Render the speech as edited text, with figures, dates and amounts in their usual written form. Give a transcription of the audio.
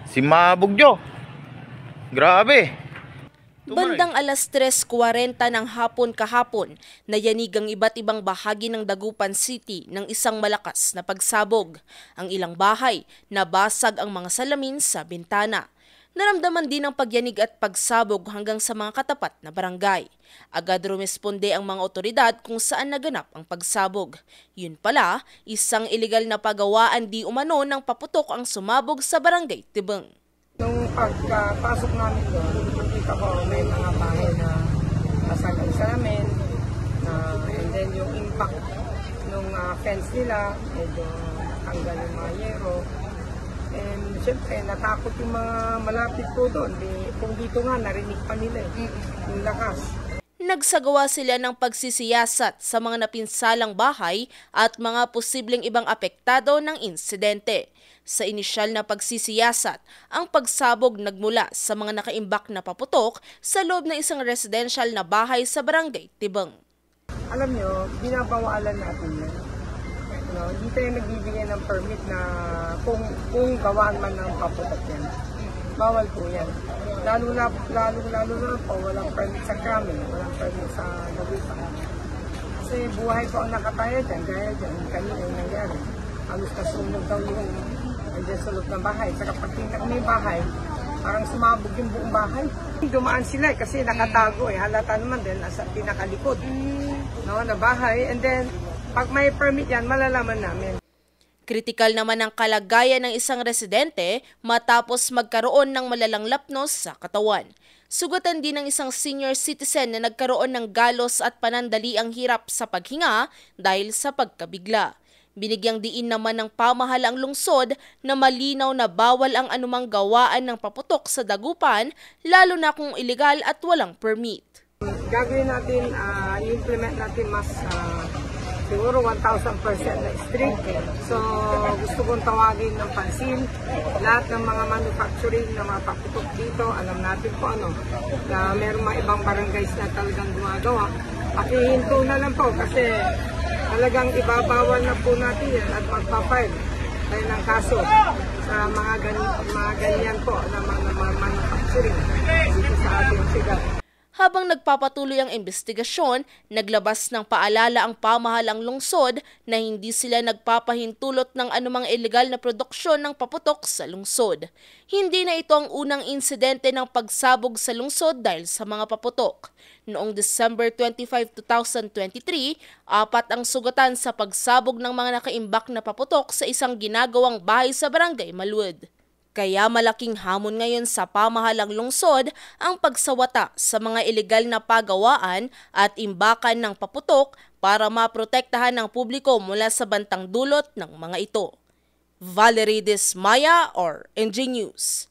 Si Mabugjo. Grabe. Bandang alas 3:40 ng hapon kahapon, nayanig ang iba't ibang bahagi ng Dagupan City ng isang malakas na pagsabog. Ang ilang bahay, nabasag ang mga salamin sa bintana. Naramdaman din ang pagyanig at pagsabog hanggang sa mga katapat na barangay. Agad rumesponde ang mga otoridad kung saan naganap ang pagsabog. Yun pala, isang ilegal na pagawaan di umano ng paputok ang sumabog sa barangay Tibeng. Nung pagpasok namin doon, nakita ko may mga bahay na nasagay sa amin. And then yung impact nung fence nila, medyo tanggal yung mga yero. And syempre, natakot yung mga malapit po doon. Kung dito nga, narinig pa nila yung lakas. Nagsagawa sila ng pagsisiyasat sa mga napinsalang bahay at mga posibleng ibang apektado ng insidente. Sa inisyal na pagsisiyasat, ang pagsabog nagmula sa mga nakaimbak na paputok sa loob ng isang residential na bahay sa barangay Tibeng. Alam nyo, binabawalan natin yan. Hindi tayo nagbibigay ng permit na kung gawaan man ng paputok yan. Bawal po yan. Lalo na po, walang permit sa Kramen, walang permit sa Dagupan. Kasi buhay po ang nakataya dyan, gaya dyan, kanina yung nangyari. Halos nasunog daw yung andyan sa loob ng bahay. Saka pagtingin may bahay, parang sumabog yung buong bahay. Dumaan sila kasi nakatago halata naman din nasa pinakalikod na bahay. And then, pag may permit yan, malalaman namin. Kritikal naman ang kalagayan ng isang residente matapos magkaroon ng malalang lapnos sa katawan. Sugatan din ng isang senior citizen na nagkaroon ng galos at panandaliang hirap sa paghinga dahil sa pagkabigla. Binigyang diin naman ng pamahalaang lungsod na malinaw na bawal ang anumang gawaan ng paputok sa Dagupan, lalo na kung ilegal at walang permit. Gagawin natin, i-implement natin mas siguro 1,000% na strict. So gusto kong tawagin ng pansin lahat ng mga manufacturing na mga paputok dito. Alam natin po na mayroong mga ibang barangays na talagang gumagawa. Pakihinto na lang po kasi talagang ibabawal na po natin yan at magpapile tayo ng kaso sa mga ganyan po na mga manufacturing dito sa ating sigat. Habang nagpapatuloy ang investigasyon, naglabas ng paalala ang pamahalang lungsod na hindi sila nagpapahintulot ng anumang ilegal na produksyon ng paputok sa lungsod. Hindi na ito ang unang insidente ng pagsabog sa lungsod dahil sa mga paputok. Noong December 25, 2023, 4 ang sugatan sa pagsabog ng mga nakaimbak na paputok sa isang ginagawang bahay sa barangay Malud. Kaya malaking hamon ngayon sa pamahalang lungsod ang pagsawata sa mga ilegal na pagawaan at imbakan ng paputok para maprotektahan ng publiko mula sa bantang dulot ng mga ito. Valerie Desmaya or NG News.